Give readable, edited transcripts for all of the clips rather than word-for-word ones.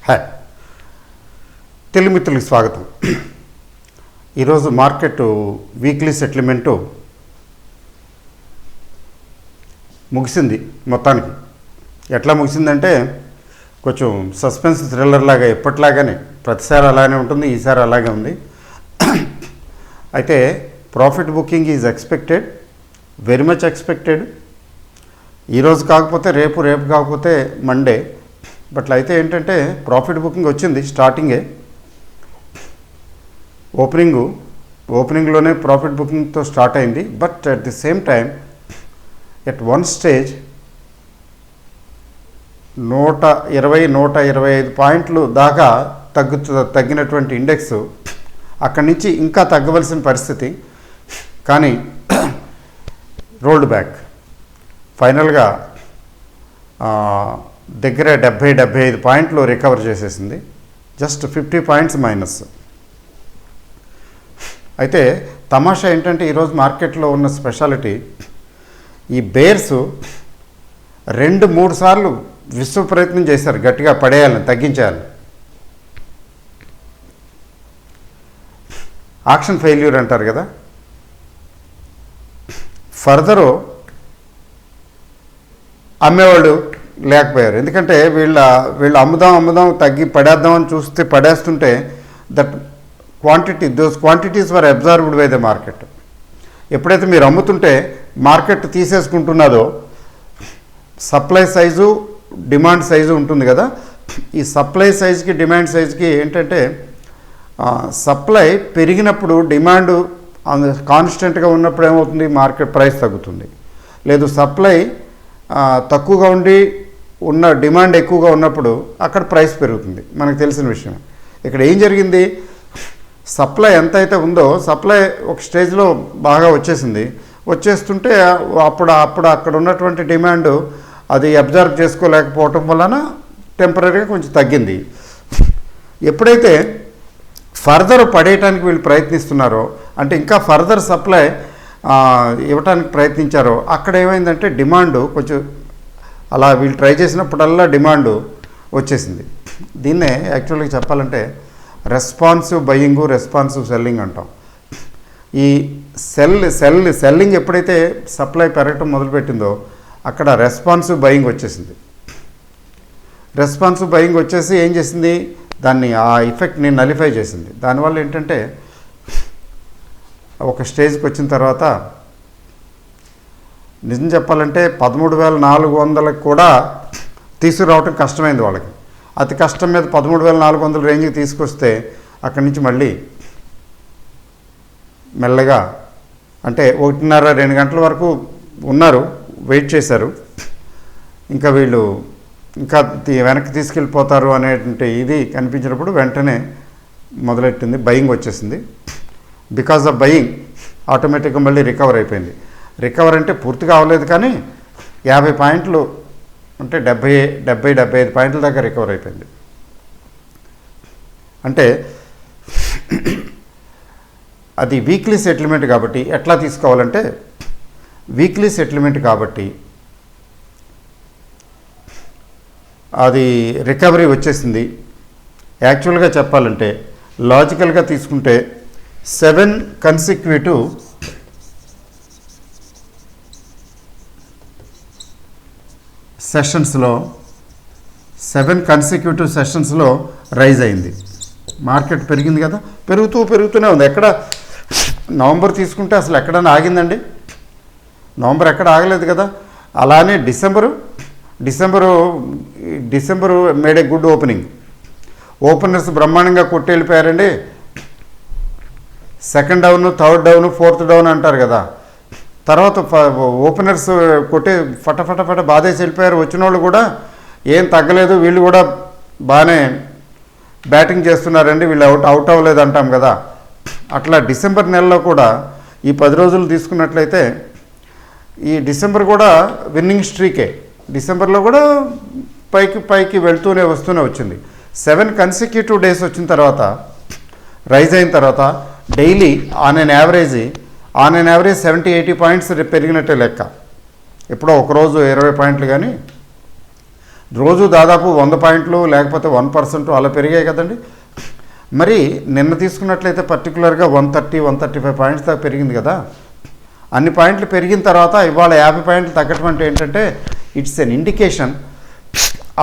Hi, Telugu మిత్రులకు స్వాగతం. ఈరోజు మార్కెట్ వీక్లీ సెటిల్మెంటు ముగిసింది. మొత్తానికి ఎట్లా ముగిసిందంటే కొంచెం సస్పెన్స్ థ్రిల్లర్ లాగా, ఎప్పటిలాగానే ప్రతిసారి అలానే ఉంటుంది, ఈసారి అలాగే ఉంది. అయితే profit booking is expected, very much expected. ఈరోజు కాకపోతే రేపు, రేపు కాకపోతే మండే. బట్ అయితే ఏంటంటే ప్రాఫిట్ బుకింగ్ వచ్చింది స్టార్టింగే. ఓపెనింగ్లోనే ప్రాఫిట్ బుకింగ్తో స్టార్ట్ అయింది. But at the same time at one stage 120-125 పాయింట్లు దాకా తగ్గినటువంటి ఇండెక్స్ అక్కడి నుంచి ఇంకా తగ్గవలసిన పరిస్థితి, కానీ రోల్డ్ బ్యాక్. ఫైనల్గా దగ్గర 70-75 పాయింట్లు రికవర్ చేసేసింది. Just 50 points minus. అయితే తమాషా ఏంటంటే ఈరోజు మార్కెట్లో ఉన్న స్పెషాలిటీ, ఈ బేర్స్ 2-3 సార్లు విశ్వ ప్రయత్నం చేశారు గట్టిగా పడేయాలని, తగ్గించాలని. ఆక్షన్ ఫెయిల్యూర్ అంటారు కదా. ఫర్దరు అమ్మేవాళ్ళు లేకపోయారు. ఎందుకంటే వీళ్ళు అమ్ముదాం తగ్గి పడేద్దామని చూస్తే పడేస్తుంటే those quantities were observed by the market. ఎప్పుడైతే మీరు అమ్ముతుంటే మార్కెట్ తీసేసుకుంటున్నదో, సప్లై సైజు డిమాండ్ సైజు ఉంటుంది కదా. ఈ సప్లై సైజుకి డిమాండ్ సైజుకి ఏంటంటే, సప్లై పెరిగినప్పుడు డిమాండ్ కాన్స్టెంట్గా ఉన్నప్పుడు ఏమవుతుంది, మార్కెట్ ప్రైస్ తగ్గుతుంది. లేదు సప్లై తక్కువగా ఉండి ఉన్న డిమాండ్ ఎక్కువగా ఉన్నప్పుడు అక్కడ ప్రైస్ పెరుగుతుంది, మనకు తెలిసిన విషయం. ఇక్కడ ఏం జరిగింది, సప్లై ఎంత అయితే ఉందో సప్లై ఒక స్టేజ్లో బాగా వచ్చేస్తుంటే అప్పుడు అక్కడ ఉన్నటువంటి డిమాండ్ అది అబ్జర్వ్ చేసుకోలేకపోవటం వలన టెంపరీగా కొంచెం తగ్గింది. ఎప్పుడైతే ఫర్దర్ పడేయటానికి వీళ్ళు ప్రయత్నిస్తున్నారో, అంటే ఇంకా ఫర్దర్ సప్లై ఇవ్వటానికి ప్రయత్నించారో, అక్కడ ఏమైందంటే డిమాండ్ కొంచెం అలా వీళ్ళు ట్రై చేసినప్పుడల్లా డిమాండ్ వచ్చేసింది. దీన్నే యాక్చువల్గా చెప్పాలంటే రెస్పాన్సివ్ బయింగు, రెస్పాన్సివ్ సెల్లింగ్ అంటాం. ఈ సెల్లింగ్ ఎప్పుడైతే సప్లై పెరగటం మొదలుపెట్టిందో అక్కడ రెస్పాన్సివ్ బయింగ్ వచ్చేసింది. రెస్పాన్సివ్ బయింగ్ వచ్చేసి ఏం చేసింది, దాన్ని ఆ ఎఫెక్ట్ని నలిఫై చేసింది. దానివల్ల ఏంటంటే ఒక స్టేజ్కి వచ్చిన తర్వాత నిజం చెప్పాలంటే 13,400 కూడా తీసుకురావటం కష్టమైంది వాళ్ళకి. అతి కష్టం మీద 13,400 రేంజ్కి తీసుకొస్తే అక్కడి నుంచి మళ్ళీ మెల్లగా, అంటే 1:30-2 గంటల వరకు ఉన్నారు, వెయిట్ చేశారు. ఇంకా వీళ్ళు ఇంకా వెనక్కి తీసుకెళ్ళిపోతారు అనేటువంటి ఇది కనిపించినప్పుడు వెంటనే మొదలెట్టింది, బయింగ్ వచ్చేసింది. బికాజ్ ఆఫ్ బయింగ్ ఆటోమేటిక్గా మళ్ళీ రికవర్ అయిపోయింది. రికవర్ అంటే పూర్తిగా అవ్వలేదు, కానీ 50 పాయింట్లు అంటే 70-75 పాయింట్ల దాకా రికవర్ అయిపోయింది. అంటే అది వీక్లీ సెటిల్మెంట్ కాబట్టి ఎట్లా తీసుకోవాలంటే, వీక్లీ సెటిల్మెంట్ కాబట్టి అది రికవరీ వచ్చేసింది. యాక్చువల్గా చెప్పాలంటే లాజికల్గా తీసుకుంటే 7 కన్సిక్యూటివ్ సెషన్స్లో 7 కన్సిక్యూటివ్ సెషన్స్లో రైజ్ అయింది. మార్కెట్ పెరిగింది కదా, పెరుగుతూనే ఉంది. ఎక్కడ నవంబర్ తీసుకుంటే అసలు ఎక్కడైనా ఆగిందండి? నవంబర్ ఎక్కడ ఆగలేదు కదా. అలానే December made a good opening. Openers బ్రహ్మాండంగా కొట్టి వెళ్ళిపోయారండి. Second down, third down, fourth down అంటారు కదా. తర్వాత ఓపెనర్స్ కొట్టే ఫట బాధేసి వెళ్ళిపోయారు. వచ్చిన వాళ్ళు కూడా ఏం తగ్గలేదు, వీళ్ళు కూడా బాగానే బ్యాటింగ్ చేస్తున్నారండి, వీళ్ళు అవుట్ అవ్వలేదు అంటాం కదా. అట్లా డిసెంబర్ నెలలో కూడా ఈ 10 రోజులు తీసుకున్నట్లయితే ఈ డిసెంబర్ కూడా విన్నింగ్ స్ట్రీకే. డిసెంబర్లో కూడా పైకి వస్తూనే వచ్చింది. 7 కన్సిక్యూటివ్ డేస్ వచ్చిన తర్వాత, రైజ్ అయిన తర్వాత daily on an average 70-80 points పెరిగినట్టే లెక్క. ఎప్పుడో ఒకరోజు 20 పాయింట్లు, కానీ రోజు దాదాపు 100 పాయింట్లు లేకపోతే 1% అలా పెరిగాయి కదండి. మరి నిన్న తీసుకున్నట్లయితే పర్టికులర్గా 135 పాయింట్స్ దాకా పెరిగింది కదా. అన్ని పాయింట్లు పెరిగిన తర్వాత ఇవాళ 50 పాయింట్లు తగ్గటం అంటే ఏంటంటే it's an indication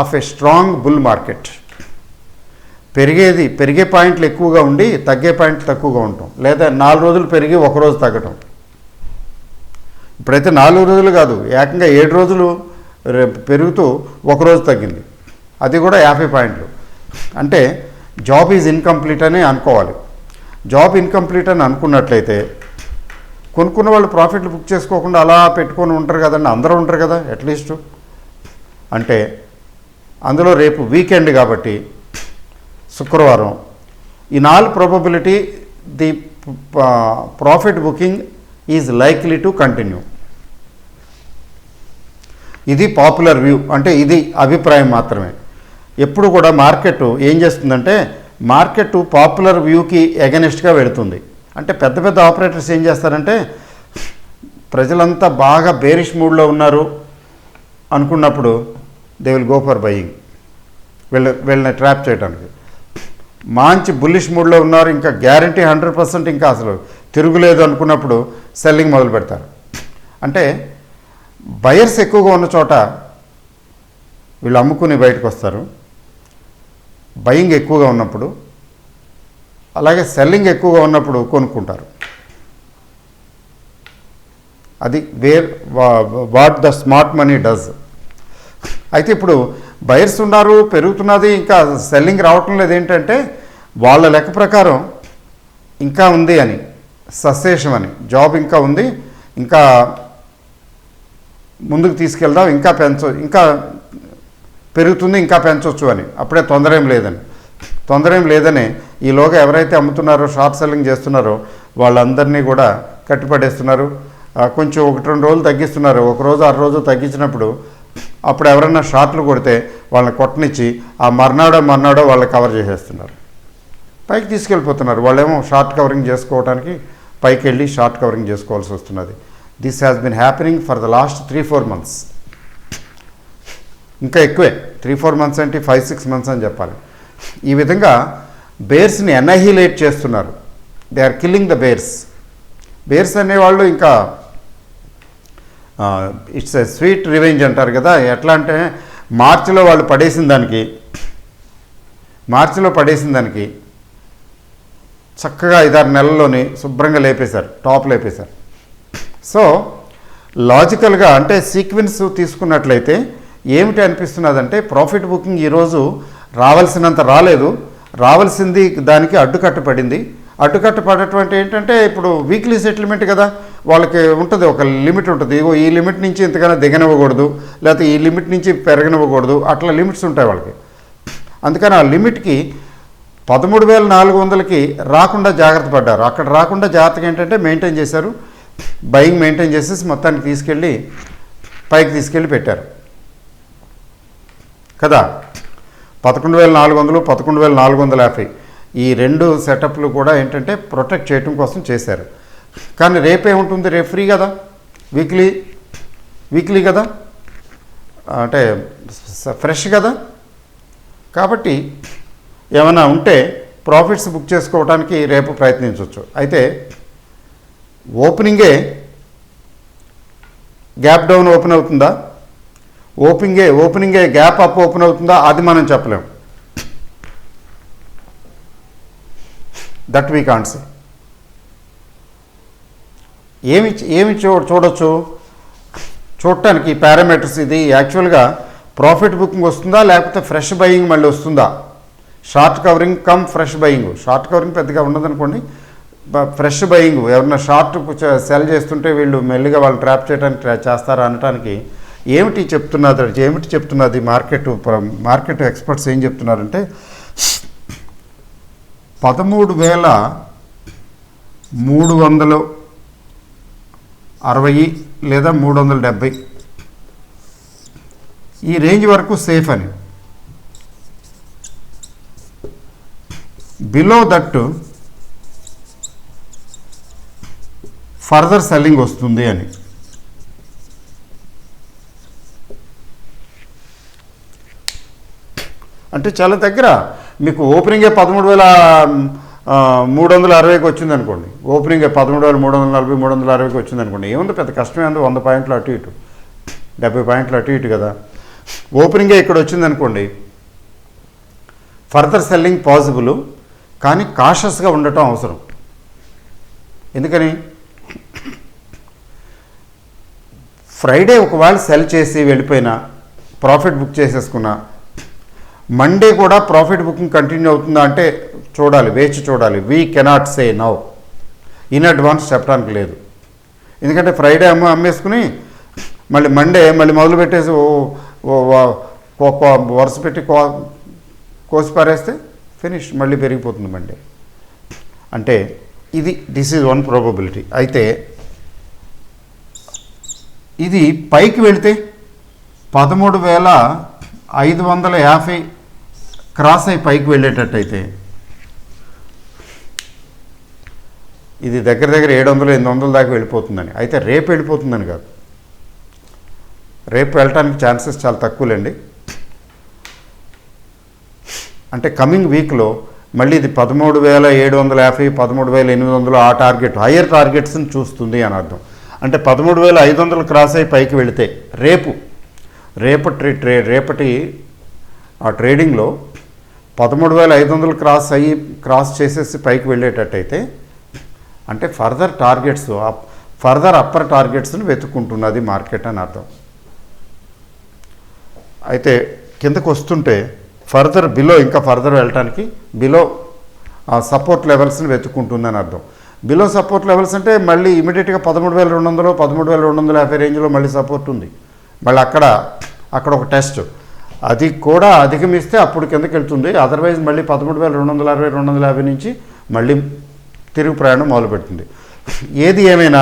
of a strong bull market. పెరిగే పాయింట్లు ఎక్కువగా ఉండి తగ్గే పాయింట్లు తక్కువగా ఉండటం, లేదా 4 రోజులు పెరిగి 1 రోజు తగ్గటం. ఇప్పుడైతే 4 రోజులు కాదు, ఏకంగా 7 రోజులు పెరుగుతూ 1 రోజు తగ్గింది, అది కూడా 50 పాయింట్లు. అంటే జాబ్ ఈజ్ ఇన్కంప్లీట్ అని అనుకోవాలి. జాబ్ ఇన్కంప్లీట్ అని అనుకున్నట్లయితే కొనుక్కున్న వాళ్ళు ప్రాఫిట్లు బుక్ చేసుకోకుండా అలా పెట్టుకొని ఉంటారు కదండి, అందరూ ఉంటారు కదా అట్లీస్ట్. అంటే అందులో రేపు వీకెండ్ కాబట్టి శుక్రవారం, in all probability the profit booking is likely to continue. ఇది పాపులర్ వ్యూ, అంటే ఇది అభిప్రాయం మాత్రమే. ఎప్పుడు కూడా మార్కెట్ ఏం చేస్తుందంటే మార్కెట్ పాపులర్ వ్యూకి ఎగనెస్ట్గా వెళుతుంది. అంటే పెద్ద పెద్ద ఆపరేటర్స్ ఏం చేస్తారంటే ప్రజలంతా బాగా బేరిష్ మూడ్లో ఉన్నారు అనుకున్నప్పుడు they will go for buying, వీళ్ళని ట్రాప్ చేయడానికి. మంచి బుల్లిష్ మూడ్లో ఉన్నారు, ఇంకా గ్యారంటీ 100% ఇంకా అసలు తిరుగులేదు అనుకున్నప్పుడు సెల్లింగ్ మొదలు పెడతారు. అంటే బయర్స్ ఎక్కువగా ఉన్న చోట వీళ్ళు అమ్ముకుని బయటకు వస్తారు, బయింగ్ ఎక్కువగా ఉన్నప్పుడు. అలాగే సెల్లింగ్ ఎక్కువగా ఉన్నప్పుడు కొనుక్కుంటారు. అది what the smart money does. అయితే ఇప్పుడు బయర్స్ ఉన్నారు, పెరుగుతున్నది, ఇంకా సెల్లింగ్ రావటం లేదు. ఏంటంటే వాళ్ళ లెక్క ప్రకారం ఇంకా ఉంది అని, సస్సేషన్ అని, జాబ్ ఇంకా ఉంది, ఇంకా ముందుకు తీసుకెళ్దాం, ఇంకా పెరుగుతుంది, ఇంకా పెంచవచ్చు అని. అప్పుడే తొందర ఏం లేదని ఈలోగా ఎవరైతే అమ్ముతున్నారో, షార్ట్ సెల్లింగ్ చేస్తున్నారో వాళ్ళందరినీ కూడా కట్టిపడేస్తున్నారు. కొంచెం 1-2 రోజులు తగ్గిస్తున్నారు. 1 రోజు 6 రోజులు తగ్గించినప్పుడు అప్పుడు ఎవరన్నా షార్ట్లు కొడితే వాళ్ళని కొట్టనిచ్చి ఆ మర్నాడో వాళ్ళని కవర్ చేసేస్తున్నారు, పైకి తీసుకెళ్ళిపోతున్నారు. వాళ్ళేమో షార్ట్ కవరింగ్ చేసుకోవడానికి పైకి వెళ్ళి షార్ట్ కవరింగ్ చేసుకోవాల్సి వస్తున్నది. This has been happening for the last 3-4 months. ఇంకా ఎక్కువే, 3-4 months అంటే 5-6 months అని చెప్పాలి. ఈ విధంగా బేర్స్ని ఎనహిలేట్ చేస్తున్నారు. They are killing the bears అనేవాళ్ళు. ఇంకా ఇట్స్ ఎ స్వీట్ రివెంజ్ అంటారు కదా. ఎట్లా అంటే మార్చిలో పడేసిన దానికి చక్కగా 5-6 నెలల్లోని శుభ్రంగా టాప్ లేపేశారు. సో లాజికల్గా అంటే సీక్వెన్స్ తీసుకున్నట్లయితే ఏమిటి అనిపిస్తున్నదంటే ప్రాఫిట్ బుకింగ్ ఈరోజు రావాల్సినంత రాలేదు, రావాల్సింది దానికి అడ్డుకట్ట పడింది. అడ్డుకట్ట పడటం ఏంటంటే ఇప్పుడు వీక్లీ సెటిల్మెంట్ కదా, వాళ్ళకి ఉంటుంది, ఒక లిమిట్ ఉంటుంది. ఈ లిమిట్ నుంచి ఇంతకన్నా దిగనివ్వకూడదు, లేకపోతే ఈ లిమిట్ నుంచి పెరగనివ్వకూడదు, అట్లా లిమిట్స్ ఉంటాయి వాళ్ళకి. అందుకని ఆ లిమిట్కి 13,400కి రాకుండా జాగ్రత్త పడ్డారు. అక్కడ రాకుండా జాగ్రత్తగా ఏంటంటే మెయింటైన్ చేశారు, బయింగ్ మెయింటైన్ చేసేసి మొత్తానికి పైకి తీసుకెళ్ళి పెట్టారు కదా. 11,400, 11,450 ఈ 2 సెటప్లు కూడా ఏంటంటే ప్రొటెక్ట్ చేయడం కోసం చేశారు. కానీ రేపేముంటుంది, రేపు ఫ్రీ కదా, వీక్లీ కదా, అంటే ఫ్రెష్ కదా. కాబట్టి ఏమైనా ఉంటే ప్రాఫిట్స్ బుక్ చేసుకోవడానికి రేపు ప్రయత్నించవచ్చు. అయితే ఓపెనింగే గ్యాప్ డౌన్ ఓపెన్ అవుతుందా, ఓపెనింగే గ్యాప్ అప్ ఓపెన్ అవుతుందా, అది మనం చెప్పలేం. That we can't say. ఏమి చూడొచ్చు చూడటానికి పారామీటర్స్. ఇది యాక్చువల్గా ప్రాఫిట్ బుకింగ్ వస్తుందా లేకపోతే ఫ్రెష్ బయింగ్ మళ్ళీ వస్తుందా. Short covering come fresh buying. Short covering పెద్దగా ఉండదనుకోండి, ఫ్రెష్ బయింగ్ ఎవరన్నా షార్ట్ సెల్ చేస్తుంటే వీళ్ళు మెల్లిగా వాళ్ళు ట్రాప్ చేయడానికి చేస్తారా అనడానికి ఏమిటి చెప్తున్నది మార్కెట్ ఎక్స్పర్ట్స్ ఏం చెప్తున్నారంటే 13,360 లేదా 370 ఈ రేంజ్ వరకు సేఫ్ అని. బిలో దట్ ఫర్దర్ సెల్లింగ్ వస్తుంది అని. అంటే చాలా దగ్గర. మీకు ఓపెనింగే 13,360కి వచ్చింది అనుకోండి, ఓపెనింగే 13,340 360కి వచ్చింది అనుకోండి, ఏముంది పెద్ద కష్టమే ఉంది, 100 పాయింట్లు అటు ఇటు, 70 పాయింట్లు అటు ఇటు కదా. ఓపెనింగే ఇక్కడ వచ్చింది అనుకోండి, ఫర్దర్ సెల్లింగ్ పాసిబుల్, కానీ కాషస్గా ఉండటం అవసరం. ఎందుకని ఫ్రైడే ఒకవేళ సెల్ చేసి వెళ్ళిపోయినా, ప్రాఫిట్ బుక్ చేసేసుకున్నా, మండే కూడా ప్రాఫిట్ బుకింగ్ కంటిన్యూ అవుతుందా అంటే చూడాలి, వేచి చూడాలి. We cannot say now, in advance చెప్పడానికి లేదు. ఎందుకంటే ఫ్రైడే అమ్మేసుకుని మళ్ళీ మండే మళ్ళీ మొదలు పెట్టేసి వరుస పెట్టి కోసి పారేస్తే ఫినిష్, మళ్ళీ పెరిగిపోతుంది మండే. అంటే దిస్ ఈజ్ వన్ ప్రాబబిలిటీ. అయితే ఇది పైకి వెళితే 13,550 క్రాస్ అయి పైకి వెళ్ళేటట్టయితే ఇది దగ్గర 700-800 దాకా వెళ్ళిపోతుందని. అయితే రేపు వెళ్ళిపోతుందని కాదు, రేపు వెళ్ళటానికి ఛాన్సెస్ చాలా తక్కువలేండి. అంటే కమింగ్ వీక్లో మళ్ళీ ఇది 13,750 13,800 ఆ టార్గెట్, హయ్యర్ టార్గెట్స్ని చూస్తుంది అని అర్థం. అంటే 13,500 క్రాస్ అయి పైకి వెళితే రేపటి ఆ ట్రేడింగ్లో 13,500 క్రాస్ చేసేసి పైకి వెళ్ళేటట్టయితే అంటే ఫర్దర్ టార్గెట్స్, ఫర్దర్ అప్పర్ టార్గెట్స్ని వెతుక్కుంటున్నది మార్కెట్ అని అర్థం. అయితే కిందకు వస్తుంటే ఇంకా ఫర్దర్ వెళ్ళటానికి బిలో సపోర్ట్ లెవెల్స్ని వెతుక్కుంటుందని అర్థం. బిలో సపోర్ట్ లెవెల్స్ అంటే మళ్ళీ ఇమీడియట్గా 13,200 13,250 రేంజ్లో మళ్ళీ సపోర్ట్ ఉంది. మళ్ళీ అక్కడ ఒక టెస్ట్, అది కూడా అధిగమిస్తే అప్పుడు కిందకి వెళ్తుంది. అదర్వైజ్ మళ్ళీ 13,260 250 నుంచి మళ్ళీ తిరుగు ప్రయాణం మొదలుపెడుతుంది. ఏది ఏమైనా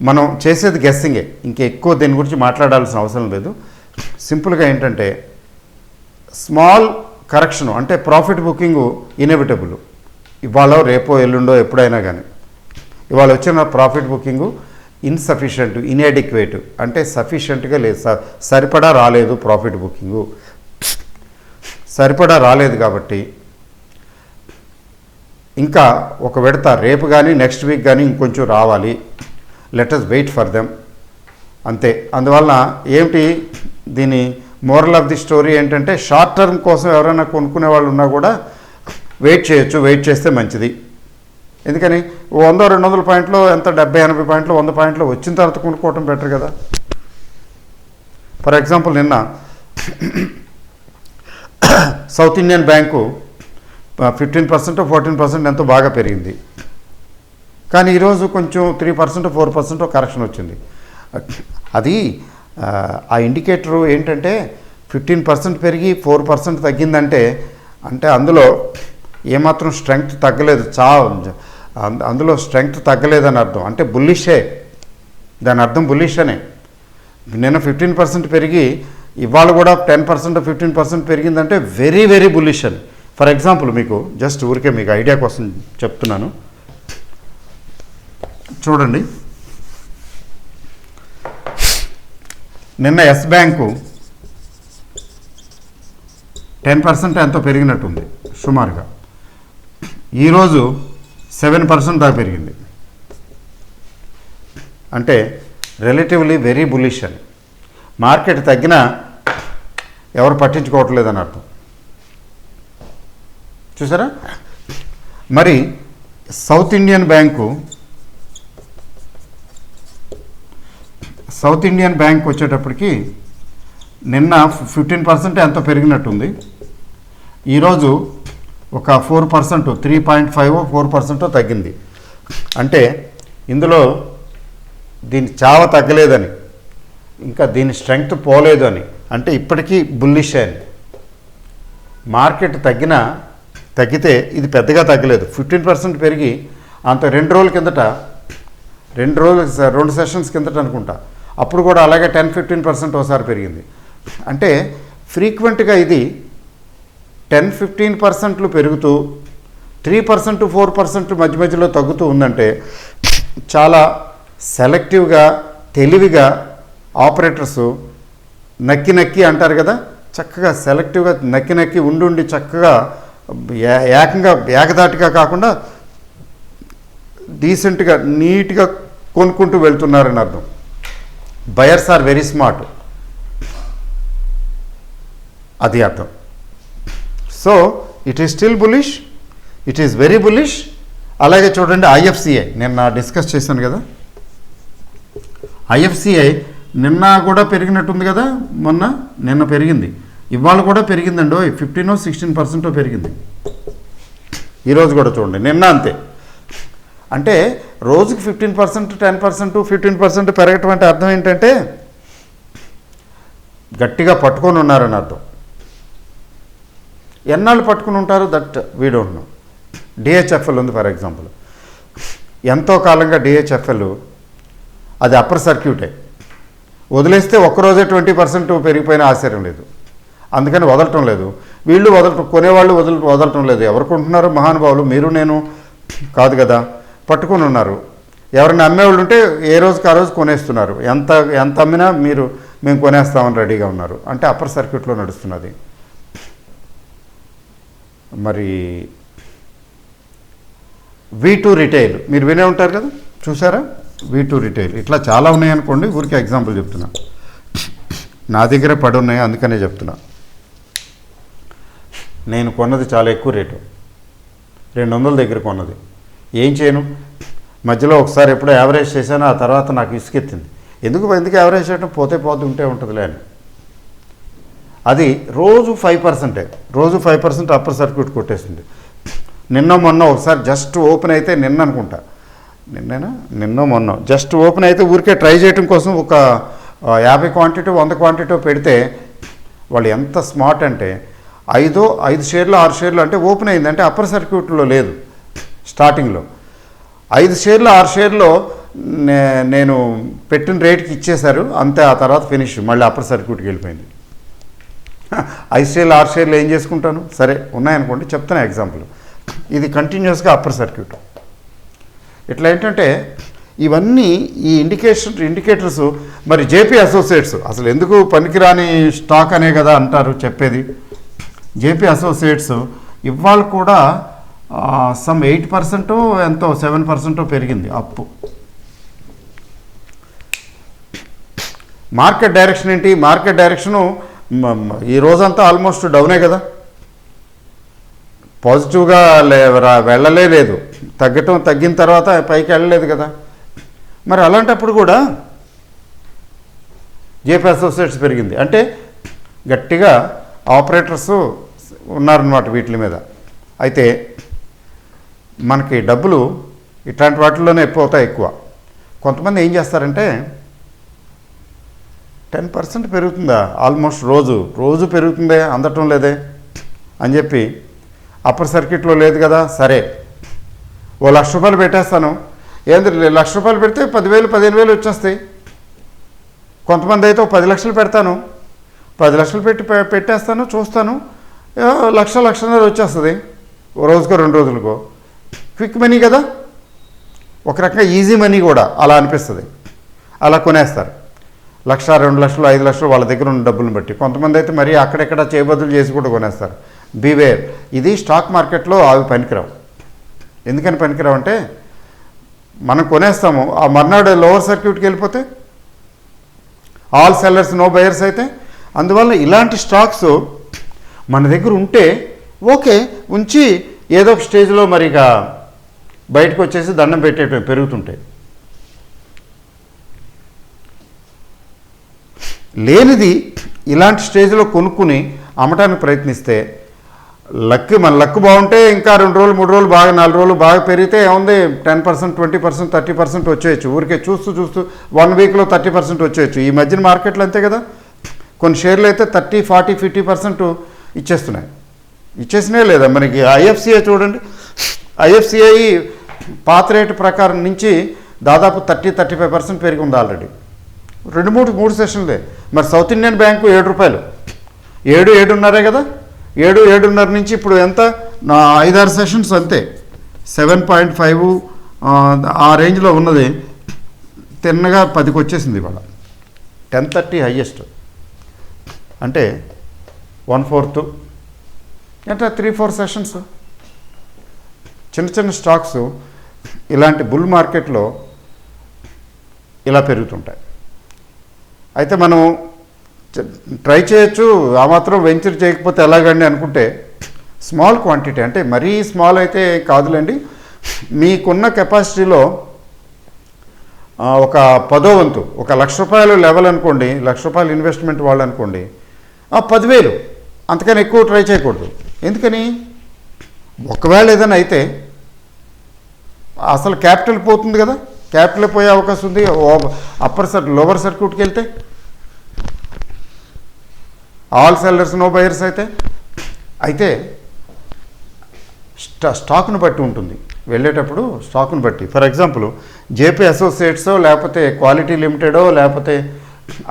మనం చేసేది గెస్సింగే, ఇంకెక్కువ దీని గురించి మాట్లాడాల్సిన అవసరం లేదు. సింపుల్గా ఏంటంటే స్మాల్ కరెక్షను, అంటే ప్రాఫిట్ బుకింగ్ ఇన్ఎవిటబుల్. ఇవాళ రేపో ఎల్లుండో ఎప్పుడైనా కానీ ఇవాళ వచ్చిన ప్రాఫిట్ బుకింగు ఇన్సఫిషియెంట్, ఇన్ఎడిక్వేట్, అంటే సఫిషియెంట్గా లేదు, సరిపడా రాలేదు. ప్రాఫిట్ బుకింగు సరిపడా రాలేదు కాబట్టి ఇంకా ఒక విడత రేపు కానీ నెక్స్ట్ వీక్ కానీ ఇంకొంచెం రావాలి. Let us wait for them, అంతే. అందువలన ఏమిటి దీని మోరల్ ఆఫ్ ది స్టోరీ ఏంటంటే, షార్ట్ టర్మ్ కోసం ఎవరైనా కొనుక్కునే వాళ్ళు ఉన్నా కూడా వెయిట్ చేయొచ్చు, వెయిట్ చేస్తే మంచిది. ఎందుకని 100-200 పాయింట్లు, ఎంత 70-80 పాయింట్లు 100 పాయింట్లు వచ్చిన తర్వాత కొనుక్కోవటం బెటర్ కదా. ఫర్ ఎగ్జాంపుల్ నిన్న సౌత్ ఇండియన్ బ్యాంకు 15% 14% ఎంతో బాగా పెరిగింది. కానీ ఈరోజు కొంచెం 3% 4% కరెక్షన్ వచ్చింది. అది ఆ ఇండికేటరు ఏంటంటే 15% పెరిగి 4% తగ్గిందంటే అంటే అందులో ఏమాత్రం స్ట్రెంగ్త్ తగ్గలేదు, అందులో స్ట్రెంగ్త్ తగ్గలేదని అర్థం. అంటే బుల్లిషే, దాని అర్థం బుల్లిష్ అనే. నిన్న 15% పెరిగి ఇవాళ కూడా 10% 15% పెరిగిందంటే వెరీ వెరీ బుల్లిష్ అని. ఫర్ ఎగ్జాంపుల్ మీకు జస్ట్ ఊరికే మీకు ఐడియా కోసం చెప్తున్నాను, చూడండి. నిన్న ఎస్ బ్యాంకు 10% ఎంతో పెరిగినట్టుంది సుమారుగా. ఈరోజు 7% దాకా పెరిగింది. అంటే రిలేటివ్లీ వెరీ బులిష్ అని. మార్కెట్ తగ్గినా ఎవరు పట్టించుకోవట్లేదని అర్థం. చూసారా? మరి సౌత్ ఇండియన్ బ్యాంక్ వచ్చేటప్పటికి నిన్న 15% ఎంతో పెరిగినట్టుంది. ఈరోజు ఒక 4% 3.5-4% తగ్గింది. అంటే ఇందులో దీని చావ తగ్గలేదని, ఇంకా దీని స్ట్రెంగ్త్ పోలేదు అని, అంటే ఇప్పటికీ బుల్లిష్ అని. మార్కెట్ తగ్గితే ఇది పెద్దగా తగ్గలేదు. 15% పెరిగి అంత 2 సెషన్స్ కిందట అనుకుంటా, అప్పుడు కూడా అలాగే 10-15% ఒకసారి పెరిగింది. అంటే ఫ్రీక్వెంట్గా ఇది 10-15% పెరుగుతూ 3% 4% మధ్యలో తగ్గుతూ ఉందంటే చాలా సెలెక్టివ్గా తెలివిగా ఆపరేటర్సు నక్కి అంటారు కదా, చక్కగా సెలెక్టివ్గా నక్కి నక్కి ఉండి చక్కగా ఏకదాటిగా కాకుండా డీసెంట్గా నీట్గా కొనుక్కుంటూ వెళ్తున్నారని అర్థం. బయర్స్ ఆర్ వెరీ స్మార్ట్, అది అర్థం. So it is still bullish, it is very bullish. అలాగే చూడండి IFCI నిన్న డిస్కస్ చేశాను కదా, IFCI నిన్న కూడా పెరిగినట్టుంది కదా, నిన్న పెరిగింది, ఇవాళ కూడా పెరిగిందండి. 15-16% పెరిగింది. ఈరోజు కూడా చూడండి, నిన్న అంతే. అంటే రోజుకి 15%, 10%, 15% పెరగటం అంటే అర్థం ఏంటంటే గట్టిగా పట్టుకొని ఉన్నారని అర్థం. ఎన్నాళ్ళు పట్టుకుని ఉంటారు that we don't know. DHFL ఉంది ఫర్ ఎగ్జాంపుల్, ఎంతో కాలంగా DHFL అది అప్పర్ సర్క్యూటే, వదిలేస్తే ఒక్కరోజే 20% పెరిగిపోయినా ఆశ్చర్యం లేదు. అందుకని వదలటం లేదు, వీళ్ళు కొనేవాళ్ళు వదలటం లేదు. ఎవరు కొంటున్నారు మహానుభావులు, మీరు నేను కాదు కదా, పట్టుకొని ఉన్నారు. ఎవరైనా అమ్మేవాళ్ళు ఉంటే ఏ రోజుకి ఆ రోజు కొనేస్తున్నారు. ఎంత అమ్మినా మేము కొనేస్తామని రెడీగా ఉన్నారు. అంటే అప్పర్ సర్క్యూట్లో నడుస్తున్నది. మరి V2 రిటైల్ మీరు వినే ఉంటారు కదా, చూసారా? V2 రిటైల్ ఇట్లా చాలా ఉన్నాయనుకోండి, ఊరికి ఎగ్జాంపుల్ చెప్తున్నా. నా దగ్గర పడి ఉన్నాయి అందుకనే చెప్తున్నా. నేను కొన్నది చాలా ఎక్కువ రేటు, 200 దగ్గర కొన్నది. ఏం చేయను, మధ్యలో ఒకసారి ఎప్పుడో యావరేజ్ చేశాను, ఆ తర్వాత నాకు ఇసుకెత్తింది. ఎందుకు యావరేజ్ చేయడం, పోతే ఉంటుందిలే అని. అది రోజు 5% అప్పర్ సర్క్యూట్ కొట్టేసింది. మొన్న ఒకసారి జస్ట్ ఓపెన్ అయితే అనుకుంటా, నిన్నో మొన్న జస్ట్ ఓపెన్ అయితే ఊరికే ట్రై చేయడం కోసం ఒక 50 క్వాంటిటీ 100 క్వాంటిటీ పెడితే వాళ్ళు ఎంత స్మార్ట్ అంటే 5 షేర్లు 6 షేర్లు అంటే ఓపెన్ అయింది, అంటే అప్పర్ సర్క్యూట్లో లేదు. స్టార్టింగ్లో 5 షేర్లు 6 షేర్లో నేను పెట్టిన రేట్కి ఇచ్చేశారు అంతే. ఆ తర్వాత ఫినిష్, మళ్ళీ అప్పర్ సర్క్యూట్కి వెళ్ళిపోయింది. 5 షేర్లు 6 షేర్లు ఏం చేసుకుంటాను, సరే ఉన్నాయనుకోండి, చెప్తాను ఎగ్జాంపుల్. ఇది కంటిన్యూస్గా అప్పర్ సర్క్యూట్. ఇట్లా ఏంటంటే ఇవన్నీ ఈ ఇండికేటర్స్. మరి జేపీ అసోసియేట్స్ అసలు ఎందుకు పనికిరాని స్టాక్ అనే కదా అంటారు చెప్పేది. జేపీ అసోసియేట్స్ ఇవాళ కూడా సమ్ 8% ఎంతో 7% పెరిగింది అప్పు. మార్కెట్ డైరెక్షన్ ఏంటి, మార్కెట్ డైరెక్షను ఈ రోజంతా ఆల్మోస్ట్ డౌనే కదా, పాజిటివ్గా వెళ్ళలే లేదు. తగ్గిన తర్వాత పైకి వెళ్ళలేదు కదా. మరి అలాంటప్పుడు కూడా జేపీ అసోసియేట్స్ పెరిగింది అంటే గట్టిగా ఆపరేటర్స్ ఉన్నారన్నమాట వీటి మీద. అయితే మనకి డబ్బులు ఇట్లాంటి వాటిల్లోనే ఎక్కువ. కొంతమంది ఏం చేస్తారంటే 10% పెరుగుతుందా, ఆల్మోస్ట్ రోజు పెరుగుతుందే, అందటం లేదే అని చెప్పి అప్పర్ సర్క్యూట్లో లేదు కదా, సరే ఓ ₹1,00,000 పెట్టేస్తాను. ఏంది ₹1,00,000 పెడితే 10,000 15,000 వచ్చేస్తాయి. కొంతమంది అయితే 10 లక్షలు పెడతాను, 10 లక్షలు పెట్టేస్తాను, చూస్తాను లక్షన్నర వచ్చేస్తుంది. ఓ రోజుకో 2 రోజులకో. క్విక్ మనీ కదా, ఒక రకంగా ఈజీ మనీ కూడా అలా అనిపిస్తుంది. అలా కొనేస్తారు. 1,00,000 2 లక్షలు 5 లక్షలు వాళ్ళ దగ్గర ఉన్న డబ్బులను బట్టి. కొంతమంది అయితే మరీ అక్కడెక్కడ చేయబద్దులు చేసి కూడా కొనేస్తారు. బివేర్. ఇది స్టాక్ మార్కెట్లో అవి పనికిరావు. ఎందుకని పనికిరావు అంటే మనం కొనేస్తాము, ఆ మర్నాడు లోవర్ సర్క్యూట్కి వెళ్ళిపోతే ఆల్ సెల్లర్స్ నో బయర్స్ అయితే. అందువల్ల ఇలాంటి స్టాక్స్ మన దగ్గర ఉంటే ఓకే, ఉంచి ఏదో ఒక స్టేజ్లో మరిగా బయటకు వచ్చేసి దండం పెట్టేటవి పెరుగుతుంటాయి. లేనిది ఇలాంటి స్టేజ్లో కొనుక్కుని అమ్మటానికి ప్రయత్నిస్తే మన లక్ బాగుంటే ఇంకా 2 రోజులు 3 రోజులు బాగా 4 రోజులు బాగా పెరిగితే ఏముంది 10% 20% 30% వచ్చేయచ్చు. ఊరికే చూస్తూ 1 వీక్లో 30% వచ్చేయచ్చు. ఈ మధ్యన మార్కెట్లో అంతే కదా, కొన్ని షేర్లు అయితే 30, 40, 50% ఇచ్చేసినాయి లేదా. మనకి IFCI చూడండి, IFCI పాత రేటు ప్రకారం నుంచి దాదాపు 30-35% పెరిగి ఉంది ఆల్రెడీ. 2-3 సెషన్లే. మరి సౌత్ ఇండియన్ బ్యాంకు ₹7, 7.5 కదా, 7.5 నుంచి ఇప్పుడు ఎంత, 5-6 సెషన్స్ అంతే 7.5 ఆ రేంజ్లో ఉన్నది. తిన్నగా 10కి వచ్చేసింది ఇవాళ. 10.30 హైయెస్ట్. అంటే 1/4 అంటే 3-4 సెషన్స్. చిన్న చిన్న స్టాక్స్ ఇలాంటి బుల్ మార్కెట్లో ఇలా పెరుగుతుంటాయి. అయితే మనం ట్రై చేయొచ్చు, ఆ మాత్రం వెంచర్ చేయకపోతే ఎలాగండి అనుకుంటే స్మాల్ క్వాంటిటీ, అంటే మరీ స్మాల్ అయితే కాదులేండి, మీకున్న కెపాసిటీలో ఒక 10వ వంతు, ఒక ₹1,00,000 లెవెల్ అనుకోండి, ₹1,00,000 ఇన్వెస్ట్మెంట్ వాళ్ళు అనుకోండి, 10,000, అంతకని ఎక్కువ ట్రై చేయకూడదు. ఎందుకని? ఒకవేళ ఏదైనా అయితే అసలు క్యాపిటల్ పోతుంది కదా, క్యాపిటల్ పోయే అవకాశం ఉంది. లోవర్ సర్క్యూట్కి వెళ్తే ఆల్ సెల్లర్స్ నో బయర్స్ అయితే స్టాక్ను బట్టి ఉంటుంది. వెళ్ళేటప్పుడు స్టాక్ను బట్టి, ఫర్ ఎగ్జాంపుల్ జేపీ అసోసియేట్సో లేకపోతే క్వాలిటీ లిమిటెడో లేకపోతే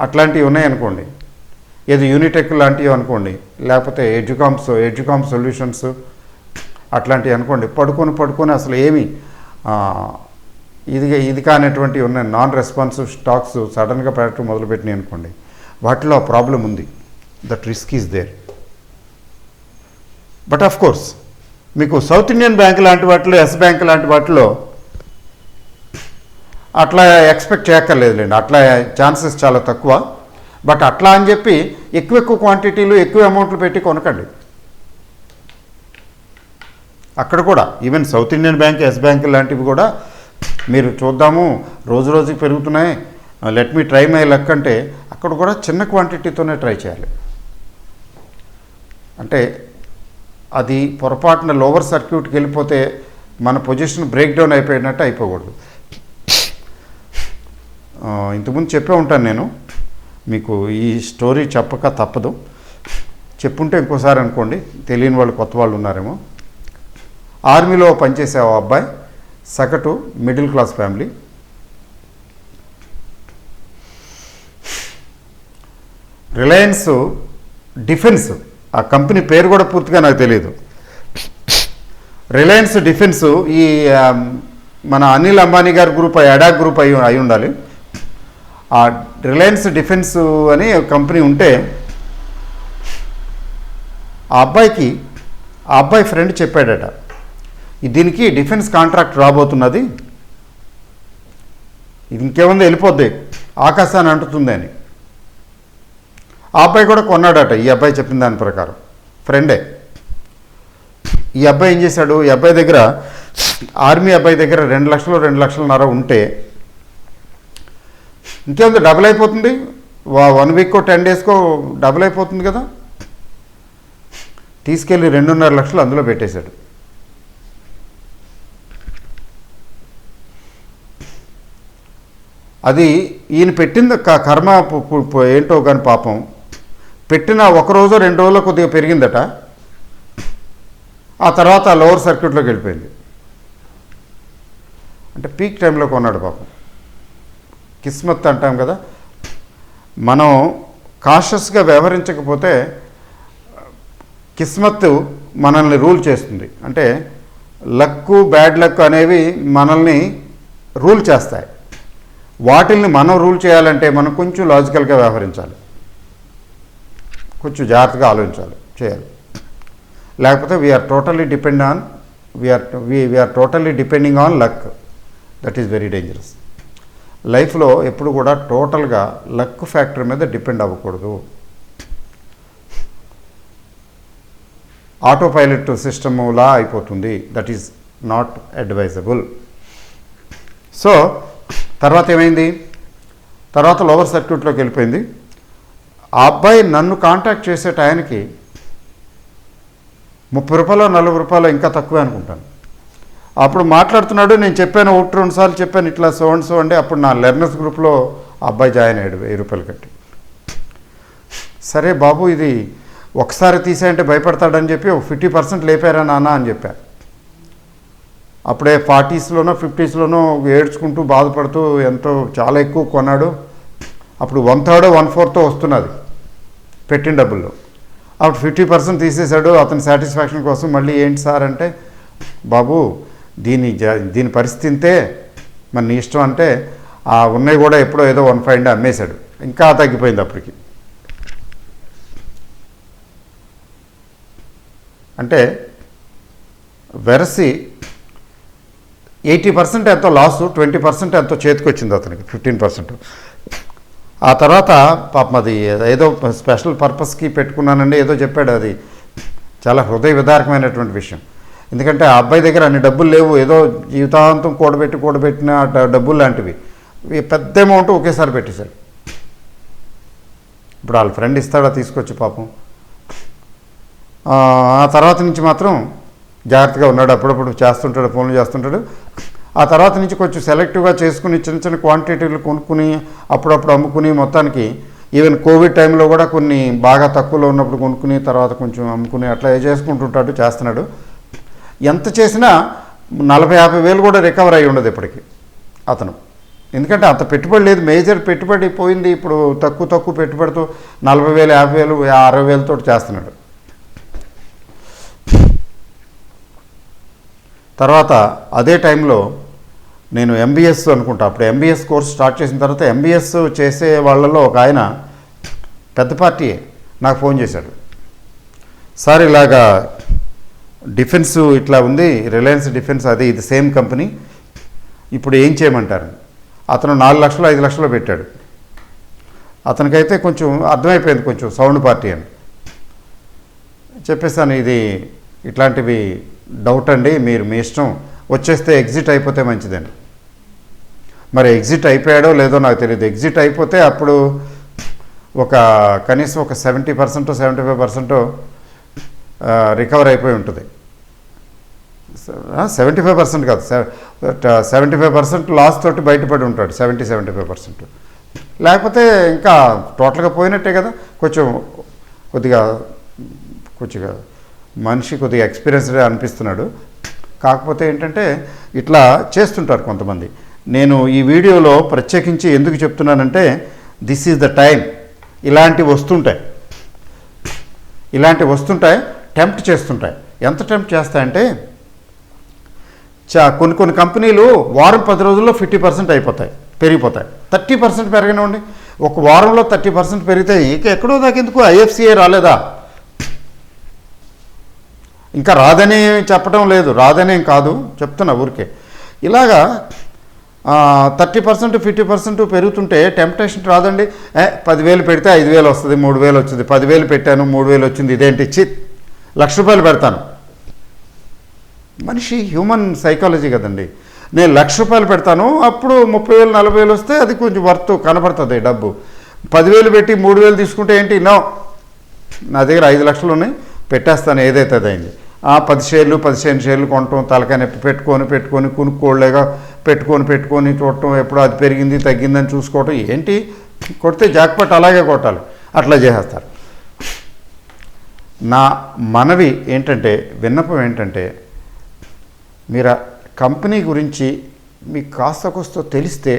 అట్లాంటివి ఉన్నాయనుకోండి, ఏది యూనిటెక్ లాంటివి అనుకోండి, లేకపోతే ఎడ్యుకామ్ సొల్యూషన్స్ అట్లాంటివి అనుకోండి, పడుకొని అసలు ఏమి ఇది కానటువంటివి ఉన్నాయి, నాన్ రెస్పాన్సివ్ స్టాక్స్ సడన్గా పెట్టడం మొదలుపెట్టినాయి అనుకోండి, వాటిలో ప్రాబ్లం ఉంది. That risk is there. But of course మీకు సౌత్ ఇండియన్ బ్యాంక్ లాంటి వాటిలో, ఎస్ బ్యాంక్ లాంటి వాటిలో అట్లా ఎక్స్పెక్ట్ చేయక్కర్లేదులేండి, అట్లా ఛాన్సెస్ చాలా తక్కువ. బట్ అట్లా అని చెప్పి ఎక్కువ క్వాంటిటీలు ఎక్కువ అమౌంట్లు పెట్టి కొనకండి. అక్కడ కూడా even South Indian Bank, Yes Bank లాంటివి కూడా మీరు చూద్దాము రోజుకి పెరుగుతున్నాయి, let me try my luck అంటే అక్కడ కూడా చిన్న క్వాంటిటీతోనే ట్రై చేయాలి. అంటే అది పొరపాటున లోవర్ సర్క్యూట్కి వెళ్ళిపోతే మన పొజిషన్ బ్రేక్ డౌన్ అయిపోయినట్టు అయిపోకూడదు. ఇంతకుముందు చెప్పే ఉంటాను నేను మీకు, ఈ స్టోరీ చెప్పక తప్పదు, చెప్పుంటే ఇంకోసారి అనుకోండి, తెలియని వాళ్ళు కొత్త వాళ్ళు ఉన్నారేమో. ఆర్మీలో పనిచేసే ఆ అబ్బాయి, సగటు middle class family, Reliance defence, ఆ కంపెనీ పేరు కూడా పూర్తిగా నాకు తెలియదు. రిలయన్స్ డిఫెన్స్ ఈ మన అనిల్ అంబానీ గారి గ్రూప్, అడాక్ గ్రూప్ అయి ఉండాలి. ఆ రిలయన్స్ డిఫెన్స్ అని కంపెనీ ఉంటే ఆ అబ్బాయి ఫ్రెండ్ చెప్పాడట, దీనికి డిఫెన్స్ కాంట్రాక్ట్ రాబోతున్నది, ఇది ఇంకేముంది వెళ్ళిపోద్ది, ఆకాశాన్ని అంటుతుంది అని. ఆ అబ్బాయి కూడా కొన్నాడట, ఈ అబ్బాయి చెప్పిన దాని ప్రకారం, ఫ్రెండే. ఈ అబ్బాయి ఏం చేశాడు, ఈ అబ్బాయి దగ్గర, ఆర్మీ అబ్బాయి దగ్గర 2 లక్షలు 2.5 లక్షలు ఉంటే ఇంకేముంది డబుల్ అయిపోతుంది, 1 వీక్కో 10 డేస్కో డబుల్ అయిపోతుంది కదా. తీసుకెళ్ళి 2.5 లక్షలు అందులో పెట్టేశాడు. అది ఈయన పెట్టింది కర్మ ఏంటో కానీ పాపం, పెట్టిన 1 రోజు 2 రోజుల్లో కొద్దిగా పెరిగిందట, ఆ తర్వాత లోవర్ సర్క్యూట్లోకి వెళ్ళిపోయింది. అంటే పీక్ టైంలో కొన్నాడు పాపం. కిస్మత్ అంటాం కదా, మనం కాషస్గా వ్యవహరించకపోతే కిస్మత్ మనల్ని రూల్ చేస్తుంది. అంటే లక్కు, బ్యాడ్ లక్ అనేవి మనల్ని రూల్ చేస్తాయి. వాటిల్ని మనం రూల్ చేయాలంటే మనం కొంచెం లాజికల్గా వ్యవహరించాలి, కొంచెం జాగ్రత్తగా చేయాలి. లేకపోతే we are totally depending on luck. That is very dangerous. లైఫ్లో ఎప్పుడు కూడా టోటల్గా లక్ ఫ్యాక్టర్ మీద డిపెండ్ అవ్వకూడదు. ఆటో పైలట్ సిస్టమ్లా అయిపోతుంది. That is not advisable. So తర్వాత ఏమైంది, తర్వాత లోవర్ సర్క్యూట్లోకి వెళ్ళిపోయింది. ఆ అబ్బాయి నన్ను కాంటాక్ట్ చేసే టయానికి ₹30 ₹40 ఇంకా తక్కువే అనుకుంటాను. అప్పుడు మాట్లాడుతున్నాడు, నేను చెప్పాను, 1-2 సార్లు చెప్పాను ఇట్లా సో అండి. అప్పుడు నా లెర్నర్స్ గ్రూప్లో ఆ అబ్బాయి జాయిన్ అయ్యాడు ₹1000 కట్టి. సరే బాబు, ఇది ఒకసారి తీసేయంటే భయపడతాడని చెప్పి 50% లేపారా నాన్న అని చెప్పాను. అప్పుడే 40స్లోనో 50స్లోనో ఏడ్చుకుంటూ బాధపడుతూ ఎంతో చాలా ఎక్కువ కొన్నాడు. అప్పుడు 1/3 1/4 వస్తున్నది పెట్టిన డబ్బుల్లో. అప్పుడు 50% తీసేశాడు అతని సాటిస్ఫాక్షన్ కోసం. మళ్ళీ ఏంటి సార్ అంటే, బాబు దీని పరిస్థితి ఇంతే, మరి నీ ఇష్టం అంటే ఆ ఉన్నాయి కూడా ఎప్పుడో ఏదో 1.5 అమ్మేశాడు. ఇంకా తగ్గిపోయింది అప్పటికి. అంటే వెరసి 80% ఎంతో లాసు, 20% ఎంతో చేతికి వచ్చింది అతనికి, 15%. ఆ తర్వాత పాపం అది ఏదో స్పెషల్ పర్పస్కి పెట్టుకున్నానండి ఏదో చెప్పాడు. అది చాలా హృదయ విదారకమైనటువంటి విషయం. ఎందుకంటే ఆ అబ్బాయి దగ్గర అన్ని డబ్బులు లేవు, ఏదో జీవితాంతం కూడబెట్టిన డబ్బులు లాంటివి, పెద్ద అమౌంట్ ఒకేసారి పెట్టేశాడు. ఇప్పుడు వాళ్ళ ఫ్రెండ్ ఇస్తాడా తీసుకొచ్చి పాపం. ఆ తర్వాత నుంచి మాత్రం జాగ్రత్తగా ఉన్నాడు, అప్పుడప్పుడు చేస్తుంటాడు, ఫోన్లు చేస్తుంటాడు. ఆ తర్వాత నుంచి కొంచెం సెలెక్టివ్గా చేసుకుని చిన్న చిన్న క్వాంటిటీలు కొనుక్కుని అప్పుడప్పుడు అమ్ముకుని, మొత్తానికి ఈవెన్ కోవిడ్ టైంలో కూడా కొన్ని బాగా తక్కువలో ఉన్నప్పుడు కొనుక్కుని తర్వాత కొంచెం అమ్ముకుని అట్లా చేసుకుంటుంటాడు, చేస్తున్నాడు. ఎంత చేసినా 40-50 వేలు కూడా రికవర్ అయ్యి ఉండదు ఇప్పటికి అతను. ఎందుకంటే అంత పెట్టుబడి లేదు, మేజర్ పెట్టుబడి పోయింది. ఇప్పుడు తక్కువ పెట్టుబడితో 40 వేలు, 50 వేలు, 60 వేలతో చేస్తున్నాడు. తర్వాత అదే టైంలో నేను ఎంబీఎస్ అనుకుంటా, అప్పుడు ఎంబీఎస్ కోర్స్ స్టార్ట్ చేసిన తర్వాత ఎంబీఎస్ చేసే వాళ్ళలో ఒక ఆయన పెద్ద పార్టీ నాకు ఫోన్ చేశాడు. సార్ ఇలాగా డిఫెన్స్ ఇట్లా ఉంది, రిలయన్స్ డిఫెన్స్, అది ఇది సేమ్ కంపెనీ, ఇప్పుడు ఏం చేయమంటారు. అతను 4 లక్షలు 5 లక్షలు పెట్టాడు. అతనికైతే కొంచెం అర్థమైపోయింది, కొంచెం సౌండ్ పార్టీ అని చెప్పేసాను. ఇది ఇట్లాంటివి డౌట్ అండి, మీరు మీ ఇష్టం, వచ్చేస్తే ఎగ్జిట్ అయిపోతే మంచిదని. మరి ఎగ్జిట్ అయిపోయాడో లేదో నాకు తెలియదు. ఎగ్జిట్ అయిపోతే అప్పుడు కనీసం ఒక 70% 75% రికవర్ అయిపోయి ఉంటుంది. 75% కాదు, 75% లాస్ తోటి బయటపడి ఉంటాడు, 70-75%. లేకపోతే ఇంకా టోటల్గా పోయినట్టే కదా. కొద్దిగా మనిషి కొద్దిగా ఎక్స్పీరియన్స్డ్ అనిపిస్తున్నాడు. కాకపోతే ఏంటంటే ఇట్లా చేస్తుంటారు కొంతమంది. నేను ఈ వీడియోలో ప్రత్యేకించి ఎందుకు చెప్తున్నానంటే, దిస్ ఈజ్ ద టైం. ఇలాంటివి వస్తుంటాయి, టెంప్ట్ చేస్తుంటాయి. ఎంత టెంప్ట్ చేస్తాయంటే, కొన్ని కంపెనీలు వారం 10 రోజుల్లో 50% పెరిగిపోతాయి. 30% పెరగనివ్వండి, ఒక వారంలో 30% పెరిగితే ఇక ఎక్కడో దాకెందుకు, ఐఎఫ్సిఏ రాలేదా, ఇంకా రాదని చెప్పడం లేదు, రాదనేం కాదు చెప్తున్నా ఊరికే. ఇలాగా 30% 50% పెరుగుతుంటే టెంప్టేషన్ రాదండి. 10,000 పెడితే 5,000 వస్తుంది, 3,000 వచ్చింది, 10,000 పెట్టాను 3,000 వచ్చింది, ఇదేంటి ₹1,00,000 పెడతాను. మనిషి హ్యూమన్ సైకాలజీ కదండి. నేను ₹1,00,000 పెడతాను, అప్పుడు 30,000 40,000 వస్తే అది కొంచెం వర్త్ కనపడుతుంది డబ్బు. 10,000 పెట్టి 3,000 తీసుకుంటే ఏంటి, నా దగ్గర 5 లక్షలు ఉన్నాయి, పెట్టేస్తాను, ఏదైతే అదైంది. 10 షేర్లు 15 షేర్లు కొనటం, తలకాయ నొప్పి పెట్టుకొని కొనుక్కోలేగా పెట్టుకొని చూడటం, ఎప్పుడో అది పెరిగింది తగ్గిందని చూసుకోవటం, ఏంటి కొడితే జాక్పాట్ అలాగే కొట్టాలి, అట్లా చేసేస్తారు. నా మనవి ఏంటంటే, విన్నపం ఏంటంటే, మీరు కంపెనీ గురించి మీకు కాస్త కోస్త తెలిస్తే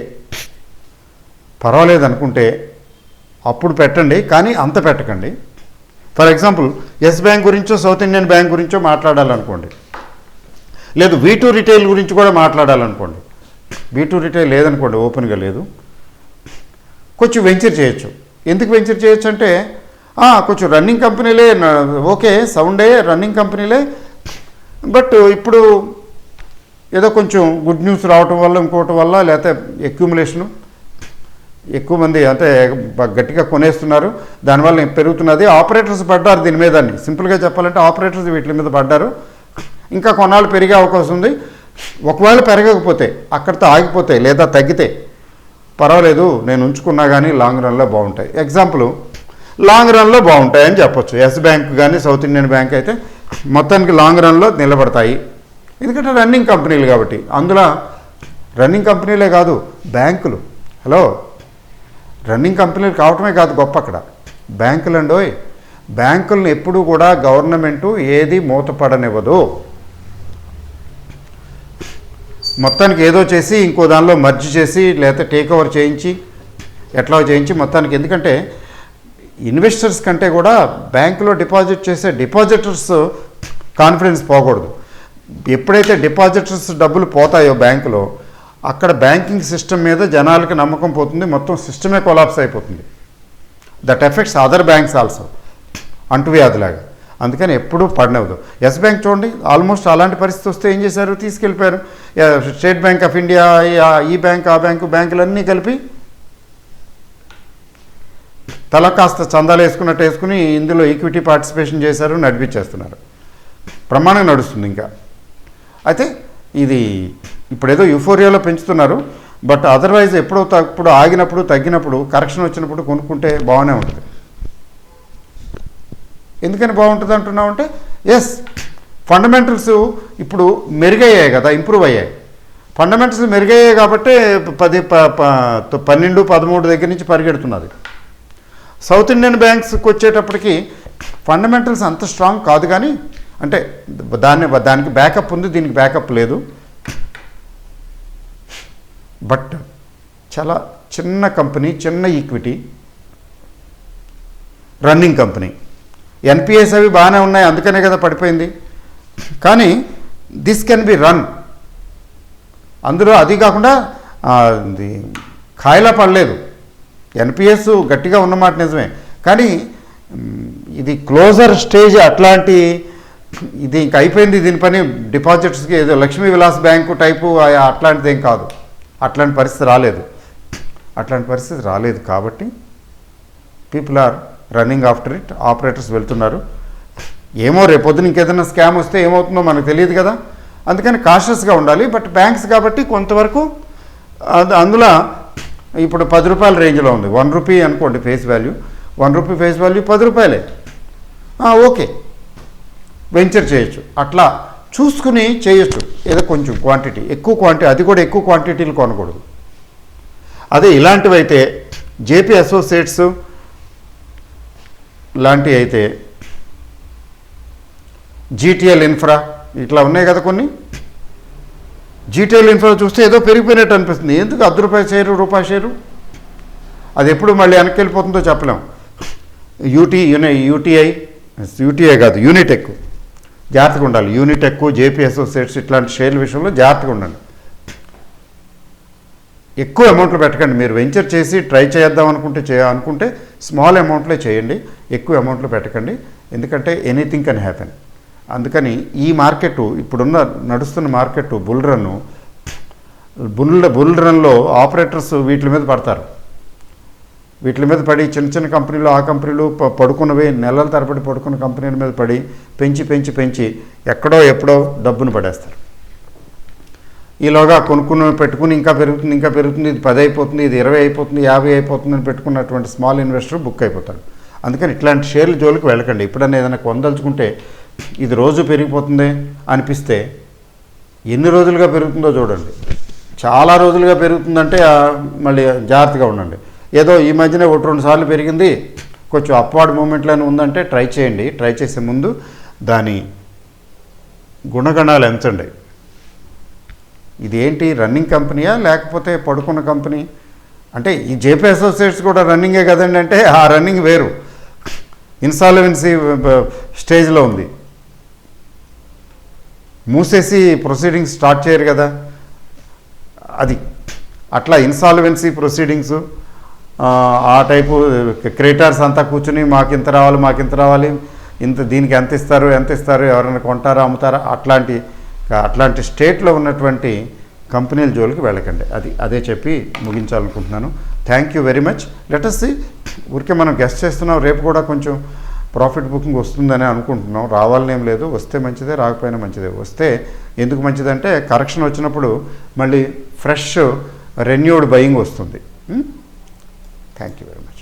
పర్వాలేదు అనుకుంటే అప్పుడు పెట్టండి, కానీ అంత పెట్టకండి. ఫర్ ఎగ్జాంపుల్ ఎస్ బ్యాంక్ గురించో సౌత్ ఇండియన్ బ్యాంక్ గురించో మాట్లాడాలనుకోండి, లేదు V2 రిటైల్ గురించి కూడా మాట్లాడాలనుకోండి. V2 రిటైల్ లేదనుకోండి, ఓపెన్గా లేదు, కొంచెం వెంచర్ చేయొచ్చు. ఎందుకు వెంచర్ చేయొచ్చు అంటే, కొంచెం రన్నింగ్ కంపెనీలే, ఓకే సౌండే రన్నింగ్ కంపెనీలే, బట్ ఇప్పుడు ఏదో కొంచెం గుడ్ న్యూస్ రావటం వల్ల, ఇంకోటి వల్ల, లేకపోతే అక్యూములేషను, ఎక్కువ మంది అంటే గట్టిగా కొనేస్తున్నారు, దానివల్ల పెరుగుతున్నది. ఆపరేటర్స్ పడ్డారు దీని మీద, సింపుల్గా చెప్పాలంటే ఆపరేటర్స్ వీటి మీద పడ్డారు. ఇంకా కొన్నాళ్ళు పెరిగే అవకాశం ఉంది. ఒకవేళ పెరగకపోతే, అక్కడితో ఆగిపోతే లేదా తగ్గితే పర్వాలేదు, నేను ఉంచుకున్నా కానీ లాంగ్ రన్లో బాగుంటాయి. ఎగ్జాంపుల్ లాంగ్ రన్లో బాగుంటాయి అని చెప్పొచ్చు. ఎస్ బ్యాంక్ కానీ సౌత్ ఇండియన్ బ్యాంక్ అయితే మొత్తానికి లాంగ్ రన్లో నిలబడతాయి. ఎందుకంటే రన్నింగ్ కంపెనీలు కాబట్టి. అందులో రన్నింగ్ కంపెనీలే కాదు, బ్యాంకులు, రన్నింగ్ కంపెనీలు కావటమే కాదు గొప్ప, అక్కడ బ్యాంకులు అండోయ్. బ్యాంకులను ఎప్పుడూ కూడా గవర్నమెంటు ఏది మూతపడనివ్వదు. మొత్తానికి ఏదో చేసి ఇంకో దానిలో మర్జ్ చేసి లేకపోతే టేక్ ఓవర్ చేయించి ఎట్లా చేయించి మొత్తానికి, ఎందుకంటే ఇన్వెస్టర్స్ కంటే కూడా బ్యాంకులో డిపాజిట్ చేసే డిపాజిటర్స్ కాన్ఫిడెన్స్ పోకూడదు. ఎప్పుడైతే డిపాజిటర్స్ డబ్బులు పోతాయో బ్యాంకులో, అక్కడ బ్యాంకింగ్ సిస్టమ్ మీద జనాలకి నమ్మకం పోతుంది, మొత్తం సిస్టమే కొలాప్స్ అయిపోతుంది. That effects other banks also, అంటువ్యాధిలాగా. అందుకని ఎప్పుడూ పడినవదు. ఎస్ బ్యాంక్ చూడండి, ఆల్మోస్ట్ అలాంటి పరిస్థితి వస్తే ఏం చేశారు, తీసుకెళ్ళిపోయారు. స్టేట్ బ్యాంక్ ఆఫ్ ఇండియా, ఈ బ్యాంక్ ఆ బ్యాంకులన్నీ కలిపి తల కాస్త చందాలు వేసుకున్నట్టు వేసుకుని ఇందులో ఈక్విటీ పార్టిసిపేషన్ చేశారు, నడిపించేస్తున్నారు. ప్రమాణం నడుస్తుంది ఇంకా. అయితే ఇది ఇప్పుడు ఏదో యూఫోరియాలో పెంచుతున్నారు, బట్ అదర్వైజ్ ఎప్పుడో ఆగినప్పుడు తగ్గినప్పుడు కరెక్షన్ వచ్చినప్పుడు కొనుక్కుంటే బాగానే ఉంటుంది. ఎందుకని బాగుంటుంది అంటున్నావు అంటే, ఎస్ ఫండమెంటల్స్ ఇప్పుడు మెరుగయ్యాయి కదా, ఇంప్రూవ్ అయ్యాయి. ఫండమెంటల్స్ మెరుగయ్యాయి కాబట్టి 12-13 దగ్గర నుంచి పరిగెడుతున్నది. సౌత్ ఇండియన్ బ్యాంక్స్కి వచ్చేటప్పటికి ఫండమెంటల్స్ అంత స్ట్రాంగ్ కాదు, కానీ అంటే దానికి బ్యాకప్ ఉంది, దీనికి బ్యాకప్ లేదు. బట్ చాలా చిన్న కంపెనీ, చిన్న ఈక్విటీ, రన్నింగ్ కంపెనీ. ఎన్పిఎస్ అవి బాగానే ఉన్నాయి, అందుకనే కదా పడిపోయింది. కానీ దిస్ కెన్ బి రన్. అందులో అది కాకుండా ఖాయిలా పడలేదు. ఎన్పిఎస్ గట్టిగా ఉన్నమాట నిజమే, కానీ ఇది క్లోజర్ స్టేజ్. అట్లాంటి ఇది ఇంక అయిపోయింది దీని పని. డిపాజిట్స్కి ఏదో లక్ష్మీ విలాస్ బ్యాంకు టైపు అట్లాంటిది ఏం కాదు. అట్లాంటి పరిస్థితి రాలేదు. కాబట్టి people are running after it. Operators వెళ్తున్నారు. ఏమో రేపొద్దున ఇంకేదైనా స్కామ్ వస్తే ఏమవుతుందో మనకు తెలియదు కదా, అందుకని కాషియస్గా ఉండాలి. బట్ బ్యాంక్స్ కాబట్టి కొంతవరకు అందులో ఇప్పుడు 10 రూపాయల రేంజ్లో ఉంది. 1 రూపీ అనుకోండి face value, 1 rupee face value 10 రూపాయలే. ఓకే, వెంచర్ చేయొచ్చు. అట్లా చూసుకుని చేయొచ్చు. ఏదో కొంచెం క్వాంటిటీ, ఎక్కువ క్వాంటిటీ, అది కూడా ఎక్కువ క్వాంటిటీలు కొనకూడదు. అదే ఇలాంటివి అయితే జేపీ అసోసియేట్స్ లాంటివి అయితే, జీటీఎల్ ఇన్ఫ్రా ఇట్లా ఉన్నాయి కదా కొన్ని. జీటీఎల్ ఇన్ఫ్రా చూస్తే ఏదో పెరిగిపోయినట్టు అనిపిస్తుంది. ఎందుకు ₹10 షేరు, రూపాయి షేరు, అది ఎప్పుడు మళ్ళీ వెనక్కి వెళ్ళిపోతుందో చెప్పలేం. యూటీఐ కాదు, యూనిటెక్ జాగ్రత్తగా ఉండాలి. యూనిటెక్, జేపీ అసోసియేట్స్ ఇట్లాంటి షేర్ల విషయంలో జాగ్రత్తగా ఉండండి. ఎక్కువ అమౌంట్లు పెట్టకండి. మీరు వెంచర్ చేసి ట్రై చేద్దాం అనుకుంటే స్మాల్ అమౌంట్లో చేయండి, ఎక్కువ అమౌంట్లో పెట్టకండి. ఎందుకంటే ఎనీథింగ్ కెన్ హ్యాపెన్. అందుకని ఈ మార్కెట్, ఇప్పుడున్న నడుస్తున్న మార్కెట్ బుల్ రన్లో ఆపరేటర్స్ వీటి మీద పడతారు. వీటి మీద పడి చిన్న కంపెనీలు, ఆ కంపెనీలు పడుకున్నవి, నెలల తరబడి పడుకున్న కంపెనీల మీద పడి పెంచి ఎక్కడో ఎప్పుడో డబ్బును పడేస్తారు. ఈలోగా పెట్టుకుని ఇంకా పెరుగుతుంది, ఇది 10 అయిపోతుంది, ఇది 20 అయిపోతుంది, 50 అయిపోతుంది అని పెట్టుకున్నటువంటి స్మాల్ ఇన్వెస్టర్ బుక్ అయిపోతాడు. అందుకని ఇట్లాంటి షేర్ల జోలికి వెళ్ళకండి. ఎప్పుడన్నా ఏదైనా కొనదలుచుకుంటే ఇది రోజు పెరిగిపోతుంది అనిపిస్తే ఎన్ని రోజులుగా పెరుగుతుందో చూడండి. చాలా రోజులుగా పెరుగుతుందంటే మళ్ళీ జాగ్రత్తగా ఉండండి. ఏదో ఈ మధ్యనే 1-2 సార్లు పెరిగింది, కొంచెం అప్వార్డ్ మూమెంట్లోనే ఉందంటే ట్రై చేయండి. ట్రై చేసే ముందు దాని గుణగణాలు ఎంచండి. ఇదేంటి, రన్నింగ్ కంపెనీయా లేకపోతే పడుకున్న కంపెనీ? అంటే ఈ జేపీ అసోసియేట్స్ కూడా రన్నింగే కదండి. అంటే ఆ రన్నింగ్ వేరు, ఇన్సాల్వెన్సీ స్టేజ్లో ఉంది. మూసేసి ప్రొసీడింగ్స్ స్టార్ట్ చేయరు కదా, అది అట్లా ఇన్సాల్వెన్సీ ప్రొసీడింగ్స్ ఆ టైపు. క్రెడిటర్స్ అంతా కూర్చుని మాకింత రావాలి, దీనికి ఎంత ఇస్తారు, ఎవరైనా కొంటారా అమ్ముతారా, అట్లాంటి స్టేట్లో ఉన్నటువంటి కంపెనీల జోలికి వెళ్ళకండి. అదే చెప్పి ముగించాలనుకుంటున్నాను. Thank you very much. Let us see. ఊరికే మనం గెస్ట్ చేస్తున్నాం, రేపు కూడా కొంచెం ప్రాఫిట్ బుకింగ్ వస్తుందని అనుకుంటున్నాం. రావాలనేం లేదు, వస్తే మంచిదే, రాకపోయినా మంచిదే. వస్తే ఎందుకు మంచిదంటే కరెక్షన్ వచ్చినప్పుడు మళ్ళీ ఫ్రెష్ రెన్యూడ్ బయింగ్ వస్తుంది. Thank you very much.